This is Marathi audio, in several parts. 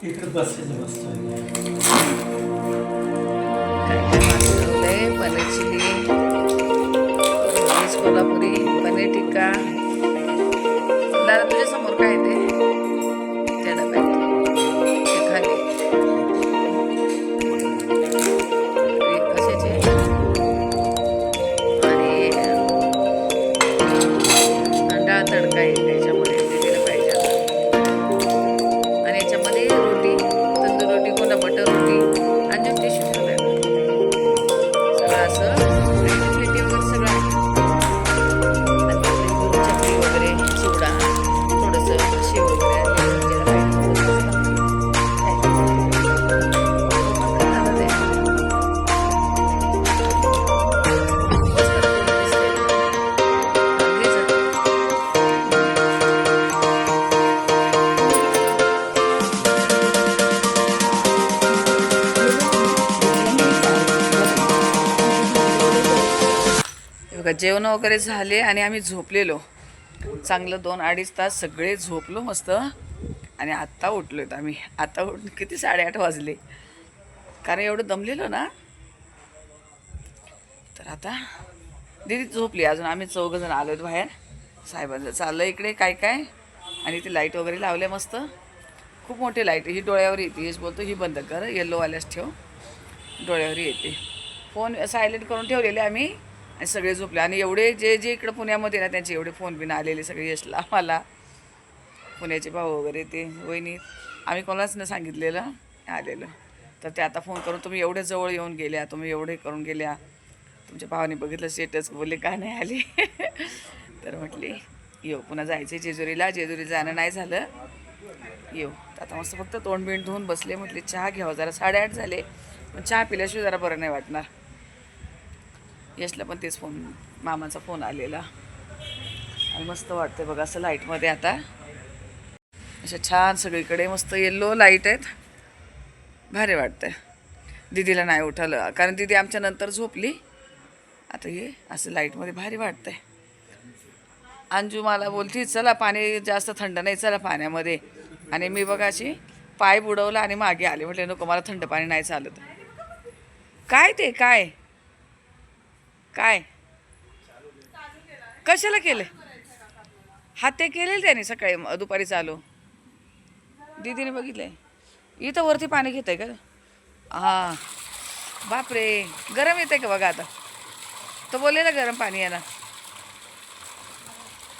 इकडे बसायचं मस्त. Paneer chilli, veg Kolhapuri, paneer tikka. दादा तुझ्या समोर काय ते त्या डब्यात ते खाली कशाचे आणि डाळ तडका आहे त्याच्यामध्ये दिलेलं पाहिजे आता. आणि याच्यामध्ये रोटी, तंदूर रोटी, कोणता बटर रोटी आणि टिश्यू ठेवलाय सगळं असं प्लेटी वगैरे सगळं आहे. आणि चटणी वगैरे चिवडा थोडंसं शेव वगैरे बघा. जेवण वगैरे झाले आणि आम्ही झोपलेलो चांगलं 2-2.5 तास सगळे झोपलो मस्त. आणि आत्ता उठलोत आम्ही. आता उठून किती 8:30 वाजले कारण एवढं दमलेलो ना. तर आता दीदी झोपली अजून. आम्ही 4 जण आलोत बाहेर. साहेबांचं चाललं इकडे काय काय. आणि ती लाईट वगैरे लावल्या मस्त. खूप मोठी लाईट ही डोळ्यावर येते. हेच बोलतो ही बंद कर, येल्लोवाल्याच ठेव, डोळ्यावर येते. फोन सायलेंट करून ठेवलेले आम्ही आणि सगळे झोपले. आणि एवढे जे जे इकडं पुण्यामध्ये ना त्यांचे एवढे फोन बिन आलेले सगळे यशला मला पुण्याचे भाऊ वगैरे ते वहिनी. आम्ही कोणालाच नाही सांगितलेलं आलेलं. तर ते आता फोन करून तुम्ही एवढे जवळ येऊन गेल्या, तुम्ही एवढे करून गेल्या, तुमच्या भावाने बघितलं स्टेटस, बोलले का नाही आली. तर म्हटली येऊ, पुन्हा जायचं जेजुरीला. जेजुरी जाणं नाही झालं, येऊ. आता मस्त फक्त तोंड बिंड धुवून बसले. म्हटले चहा घ्यावं जरा. 8:30 झाले पण चहा पिल्याशिवाय जरा बरं नाही वाटणार. यशला पण तेच फोन, मामाचा फोन आलेला. आणि मस्त वाटतंय बघा असं लाईटमध्ये. आता अशा छान सगळीकडे मस्त येल्लो लाईट आहेत, भारी वाटतंय. दीदीला नाही उठवलं कारण दीदी आमच्या नंतर झोपली. आता हे असं लाईटमध्ये भारी वाटतंय. अंजू मला बोलती चला पाणी जास्त थंड नाही, चला पाण्यामध्ये. आणि मी बघा अशी पाय बुडवला आणि मागे आले. म्हटले नको मला थंड पाणी नाही चालत. काय ते काय काय कशाला केले? हा ते केलेलं त्याने सकाळी दुपारी चालू. दीदीने बघितलंय. इथं वरती पाणी घेत आहे का? हां बापरे, गरम येत आहे का बघा. आता तो बोलले ना गरम पाणी येणार.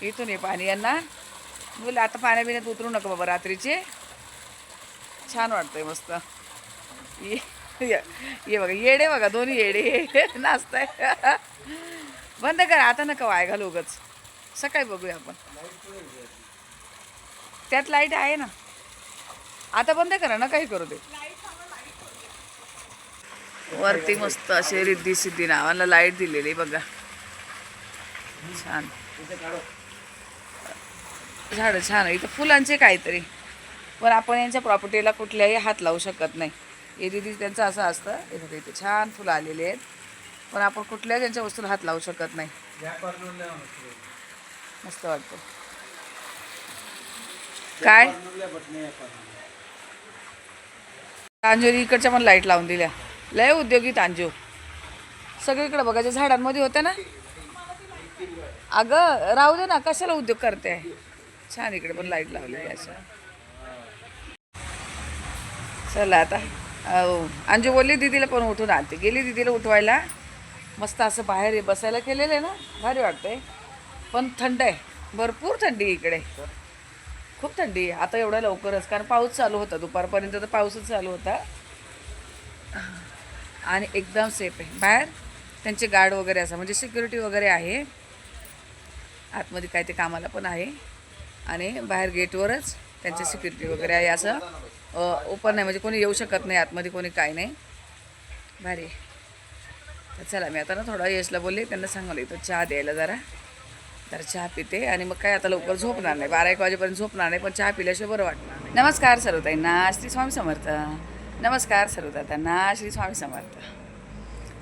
इथून ये पाणी यांना बोले. आता पाण्या बिण्यात उतरू नका बाबा रात्रीचे. छान वाटतंय मस्त. ये बघा येडे बघा, दोन्ही येडे नाचताय. बंद करा आता, नका वाय घालू उगाच. सकाळी बघूया आपण. त्यात लाईट आहे ना. आता बंद करा ना, काही करू दे. वरती मस्त असे रिद्धी सिद्धी नावाला लाईट दिलेली बघा. छान झाडं छान आहे. इथं फुलांचे काहीतरी. पण आपण यांच्या प्रॉपर्टीला कुठल्याही हात लावू शकत नाही. हे दिदी त्यांचं असं असतं. हे बघा इथे छान फुलं आलेली आहेत पण आपण कुठल्याही त्यांच्या वस्तूला हात लावू शकत नाही. मस्त वाटतं. काय तांजोरी इकडच्या पण लाईट लावून दिल्या. लय उद्योगी तांजो. सगळीकडे बघायच्या झाडांमध्ये होत्या ना. अगं राहू दे ना, कशाला उद्योग करते. छान इकडे पण लाईट लावलेली अशा. चला आता अंजू बोलली दीदीला पण उठून आणते. गेली दीदीला उठवायला. मस्त असं बाहेर बसायला केलेलं आहे ना, भारी वाटतंय. पण थंड आहे, भरपूर थंडी इकडे, खूप थंडी आहे. आता एवढ्या लवकरच कारण पाऊस चालू होता दुपारपर्यंत. तर पाऊसच चालू होता. आणि एकदम सेफ आहे बाहेर. त्यांचे गार्ड वगैरे असं म्हणजे सिक्युरिटी वगैरे आहे. आतमध्ये काय ते कामाला पण आहे. आणि बाहेर गेटवरच त्यांची सिक्युरिटी वगैरे आहे. असं ओपन नाही म्हणजे कोणी येऊ शकत नाही आतमध्ये, कोणी काय नाही. भारी. तर चला मी आता ना थोडा यशला बोलले, त्यांना सांगायला इथं चहा द्यायला जरा चहा पिते. आणि मग काय आता लवकर झोपणार नाही, 12-1 वाजेपर्यंत झोपणार नाही. पण चहा पिल्याशिवाय बरं वाटणार नाही. नमस्कार सर्वताईंना, श्री स्वामी समर्थ. नमस्कार सर्वताईंना, श्री स्वामी समर्थ.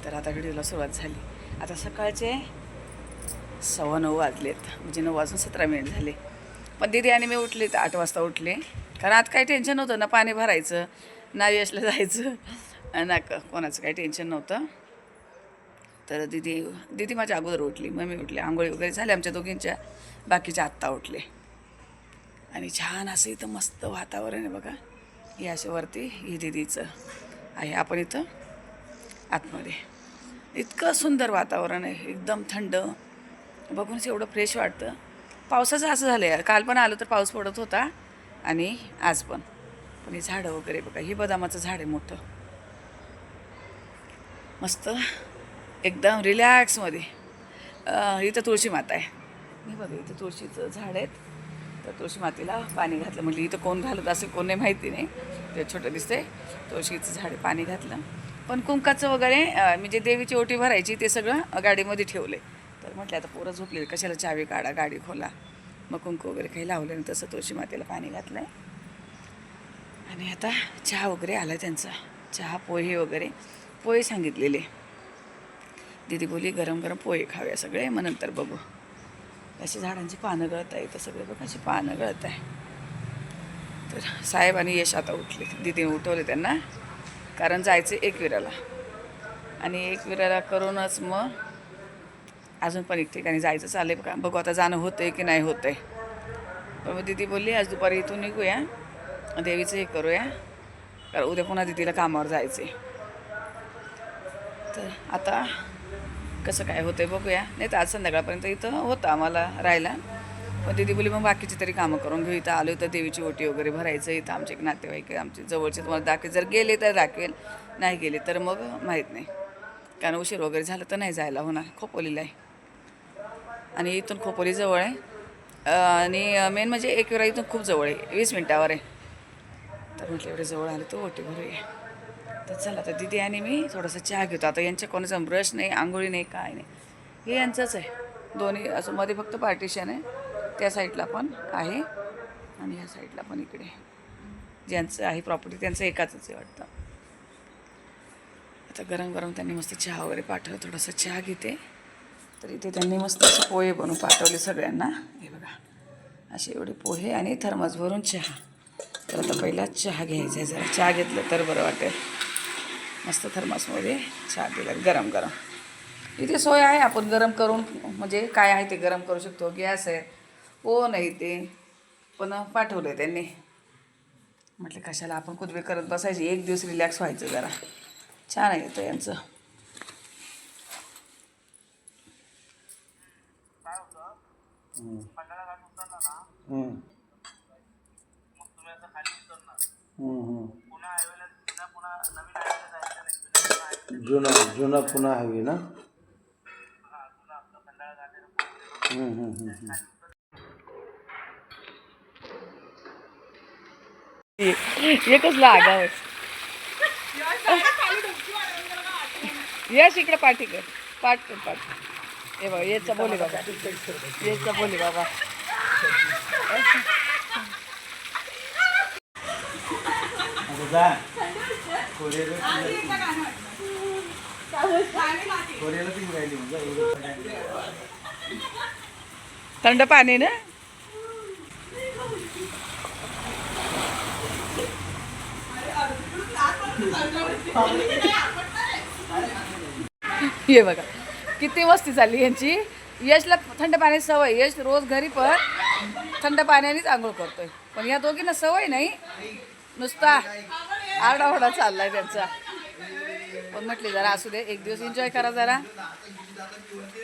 तर आता व्हिडिओला सुरुवात झाली. आता सकाळचे 9:15 वाजलेत, म्हणजे 9:17 झाले. पण दीदी आणि मी उठले तर 8 वाजता उठले, कारण आता काही टेन्शन नव्हतं ना, पाणी भरायचं ना, यशला जायचं ना, कोणाचं काही टेन्शन नव्हतं. तर दीदी दीदी माझ्या अगोदर उठली, मग मी उठले, आंघोळी वगैरे झाले आमच्या दोघींच्या, बाकीच्या आत्ता उठले. आणि छान असं इथं मस्त वातावरण आहे बघा. हे असे वरती ही दीदीचं आहे, आपण इथं आतमध्ये. इतकं सुंदर वातावरण आहे, एकदम थंड, बघूनच एवढं फ्रेश वाटतं. पावसाचं असं झालं आहे, काल पण आलो तर पाऊस पडत होता आणि आज पण. पण हे झाडं वगैरे बघा, ही बदामाचं झाड आहे मोठं, मस्त एकदम रिलॅक्समध्ये. इथं तुळशी माता आहे, मी बघा इथं तुळशीचं झाड आहेत. तर तुळशी मातेला पाणी घातलं, म्हटलं इथं कोण घालत असेल, कोण नाही माहिती नाही, ते छोटं दिसतंय तुळशीचं झाड, पाणी घातलं. पण कुंकाचं वगैरे म्हणजे देवीची ओटी भरायची ते सगळं गाडीमध्ये ठेवलं आहे. तर म्हटलं आता पोरं झोपले, कशाला चावी काढा, गाडी खोला, मग कुंकू वगैरे काही लावलं नाही. तसं तुळशी मातेला पाणी घातलं आहे. आणि आता चहा वगैरे आला त्यांचा, चहा पोहे वगैरे, पोहे सांगितलेले. दीदी बोली गरम गरम पोहे खाऊया सगळे, मग नंतर बघू. अशी झाडांची पानं गळत आहे, तर सगळे बघा अशी पानं गळत आहे. तर साहेब आणि यश आता उठले, दीदीने उठवले त्यांना, कारण जायचं एकविराला, आणि एकविराला करूनच मग अजून पण एक ठिकाणी जायचं चाललं आहे बघा. बघू आता जाणं होतं आहे की नाही होतं आहे. पण मग दीदी बोलली आज दुपारी इथून निघूया, देवीचं हे करूया, कारण उद्या पुन्हा दीदीला कामावर जायचं आहे. तर आता कसं काय होतं आहे बघूया. नाही तर आज संध्याकाळपर्यंत इथं होतं आम्हाला राहायला. पण दीदी बोली मग बाकीची तरी कामं करून घेऊ. इथं आलो तर देवीची ओटी वगैरे भरायचं. इथं आमचे एक नातेवाईक आमचे जवळचे, तुम्हाला दाखवेल, जर गेले तर दाखवेल, नाही गेले तर मग माहीत नाही, कारण उशीर वगैरे झालं तर नाही जायला होणार. खोपोलीला आहे आणि इथून खोपोली जवळ आहे. आणि मेन म्हणजे एकविरा इथून खूप जवळ आहे, 20 मिनटावर आहे. तर म्हटलं एवढे जवळ आले तर ओटी भरूया. तर चला आता दीदी आणि मी थोडासा चहा घेतो. आता यांच्या कोणाचा ब्रश नाही, आंघोळी नाही, काय नाही, हे यांचंच आहे. दोन्ही असं मध्ये फक्त पार्टिशन आहे, त्या साईडला पण आहे आणि ह्या साईडला पण, इकडे ज्यांचं आहे प्रॉपर्टी त्यांचं एकाच आहे वाटतं. आता गरम गरम त्यांनी मस्त चहा वगैरे पाठवलं, थोडासा चहा घेते. तर इथे त्यांनी मस्त असे पोहे बनवून पाठवले सगळ्यांना. हे बघा असे एवढे पोहे आणि थर्मास भरून चहा. तर आता पहिला चहा घ्यायचा आहे, जरा चहा घेतलं तर बरं वाटेल. मस्त थर्मासमध्ये चहा दिला गरम गरम. इथे सोय आहे, आपण गरम करून म्हणजे काय आहे ते गरम करू शकतो. गॅस आहे, हो नाही ते पण पाठवलं आहे त्यांनी. म्हटलं कशाला आपण कुदवे करत बसायचे, एक दिवस रिलॅक्स व्हायचं जरा. छान आहे इथं यांचं. जुना जुना पुन्हा हवी ना. एकच लागाव आहे. यश इकडे पाठी कर, पाठ कर, पाठ. हे बघा येचा बोली बाबा, येचा बोली बाबा. थंड पाणी ना. हे बघा किती मस्ती चालली यांची. यशला थंड पाण्याची सवय, यश रोज घरी पण थंड पाण्यानेच आंघोळ करतोय. पण या दोघींना सवय नाही, नुसता आरडाओरडा चाललाय त्यांचा. पण म्हटले जरा असू दे, एक दिवस एन्जॉय करा जरा.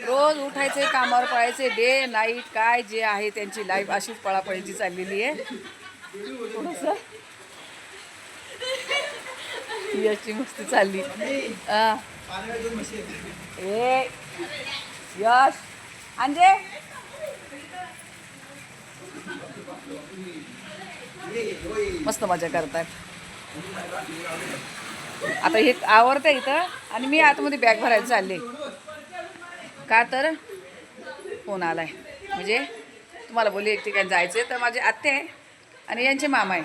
रोज उठायचे, कामावर पळायचे, डे नाईट काय जे आहे त्यांची लाईफ अशीच पळापळीची चाललेली आहे. थोडंसं यशची मस्ती चालली. ए यश अंजे मस्त मजा करतात. आता हे आवडतं इथं आणि मी आतमध्ये बॅग भरायला चालले. का तर फोन आलाय, म्हणजे तुम्हाला बोलली एक ठिकाणी जायचं आहे. तर माझे आत्ते आहे आणि यांचे मामा आहे,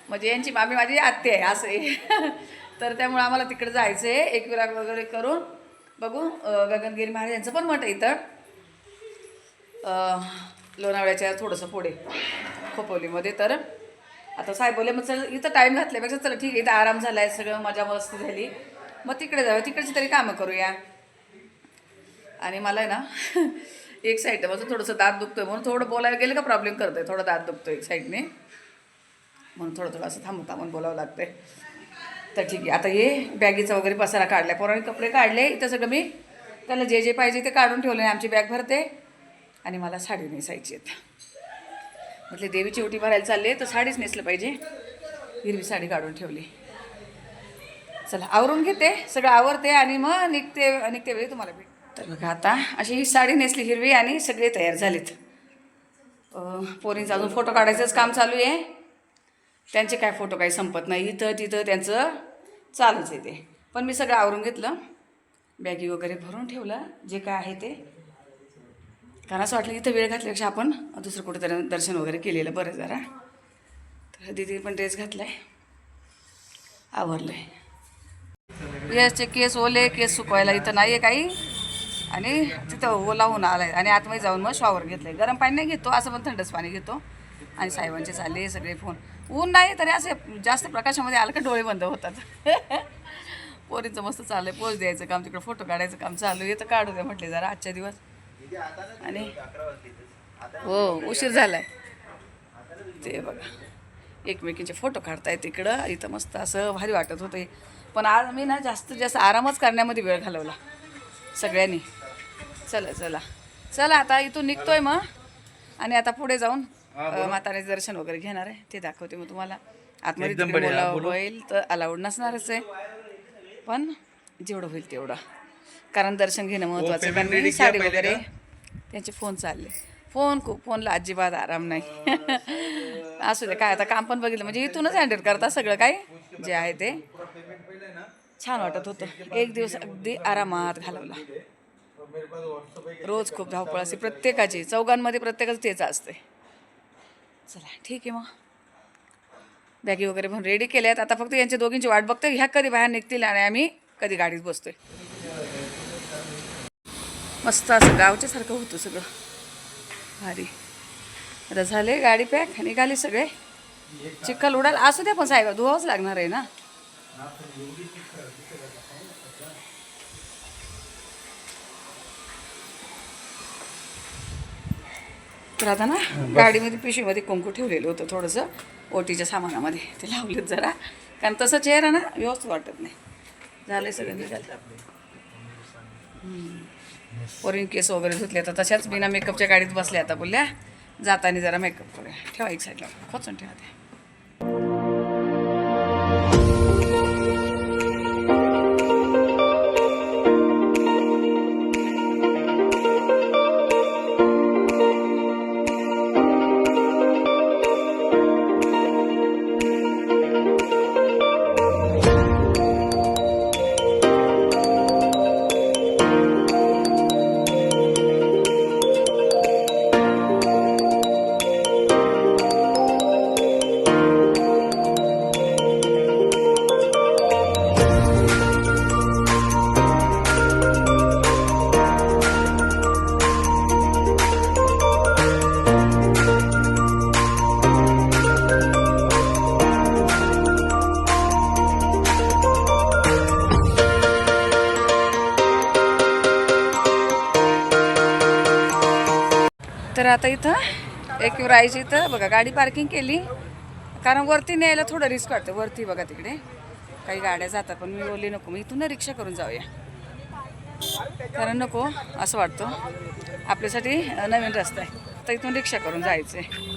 म्हणजे यांची मामी माझी आत्ते आहे असं आहे. तर त्यामुळे आम्हाला तिकडे जायचं आहे, एकविरा वगैरे करून बघू. गगनगिरी महाराजांचं पण मठ आहे इथं. लोणावळ्याच्या थोडंसं पुढे खोपोलीमध्ये. तर आता साहेब बोलले मग चल इथं टाईम घातल्यापेक्षा चला ठीक आहे इथं आराम झाला आहे सगळं मजा मस्ती झाली मग तिकडे जाऊया तिकडची तरी कामं करूया. आणि मला आहे ना एक साईडनं माझं थोडंसं दात दुखतोय म्हणून थोडं बोलायला गेलं का प्रॉब्लेम करतोय. थोडं दात दुखतोय एक साईडने म्हणून थोडं असं थांबून बोलावं लागतंय. तर ठीक आहे आता हे बॅगीचा वगैरे पसारा काढला पोरांनी कपडे काढले इथं सगळं मी त्याला जे पाहिजे ते काढून ठेवले. आमची बॅग भरते आणि मला साडी नेसायची आहेत. म्हटले देवीची ओटी भरायला चालले तर साडीच नेसलं पाहिजे. हिरवी साडी काढून ठेवली. चला आवरून घेते सगळं आवरते आणि मग निघते वेळी तुम्हाला भेट. तर बघा आता अशी ही साडी नेसली हिरवी आणि सगळे तयार झालेत. पोरींचं अजून फोटो काढायचंच काम चालू आहे. त्यांचे काय फोटो काही संपत नाही इथं तिथं त्यांचं चालूच आहे ते. पण मी सगळं आवरून घेतलं बॅगी वगैरे भरून ठेवलं जे काय आहे ते. कारण असं वाटलं इथं वेळ घातल्यापेक्षा आपण दुसरं कुठेतरी दर्शन वगैरे केलेलं बरं जरा. तर दीदी पण ड्रेस घातलाय आवरलं आहे. याचे केस ओले केस सुकवायला इथं नाही आहे काही आणि तिथं ओला होऊन आला आहे. आणि आतमध्ये जाऊन मग शॉवर घेतलं आहे. गरम पाणी नाही घेतो असं पण थंडच पाणी घेतो. आणि साहेबांचे चालले सगळे फोन. ऊन नाही तरी असे जास्त प्रकाशामध्ये आलं का डोळे बंद होतात. पोरींचं मस्त चाललं आहे पोज द्यायचं काम तिकडं फोटो काढायचं काम चालू आहे. तर काढू द्या म्हटले जरा आजच्या दिवस. आणि हो उशीर झाला आहे ते बघा एकमेकींचे फोटो काढतायत तिकडं. इथं मस्त असं भारी वाटत होतं. पण आज मी ना जास्तीत जास्त आरामच करण्यामध्ये वेळ घालवला सगळ्यांनी. चला आता इथून निघतोय मग. आणि आता पुढे जाऊन माताराचं दर्शन वगैरे घेणार आहे ते दाखवते मग तुम्हाला. आतमध्ये तिकडे बोलावं होईल तर अलाउड नसणारच आहे पण जेवढं होईल तेवढं. कारण दर्शन घेणं महत्त्वाचं आहे. कारण साडी वगैरे त्यांचे फोन चालले. फोनला अजिबात आराम नाही. असू दे काय आता काम पण बघितलं म्हणजे इथूनच हँडल करता सगळं काय जे आहे ते. छान वाटत होतं. एक दिवस अगदी आरामात घालवला. रोज खूप धावपळ असते प्रत्येकाची चौघांमध्ये प्रत्येकाचं तेच असते. चला ठीक आहे मग बॅगी वगैरे पण रेडी केल्या आहेत. आता फक्त यांच्या दोघींची वाट बघतोय ह्या कधी बाहेर निघतील आणि आम्ही कधी गाडीत बसतोय. मस्त असं गावच्यासारखं होतं सगळं भारी. आता झाले गाडी पॅक निघाली सगळे. चिखल उडाल असू द्या पण साहेब धुवावंच लागणार आहे ना. तर आता ना गाडीमध्ये पिशवीमध्ये कुंकू ठेवलेलं होतं थोडंसं ओटीच्या सामानामध्ये ते लावलेत जरा. कारण तसं चेहरा ना व्यवस्थित वाटत नाही. झालं सगळं निघालं. पोरीन केस वगैरे धुतले तर तशाच बिना मेकअपच्या गाडीत बसल्या आता बोलल्या जाताना जरा मेकअप करूया. ठेवा एक साईडला खोचून ठेवा ते. तर आता इथं एक राहायची इथं बघा गाडी पार्किंग केली. कारण वरती न्यायला थोडं रिस्क वाटतं. वरती बघा तिकडे काही गाड्या जातात पण मी बोलली नको मग इथून रिक्षा करून जाऊया. कारण नको असं वाटतं आपल्यासाठी नवीन रस्ता आहे तर इथून रिक्षा करून जायचं आहे.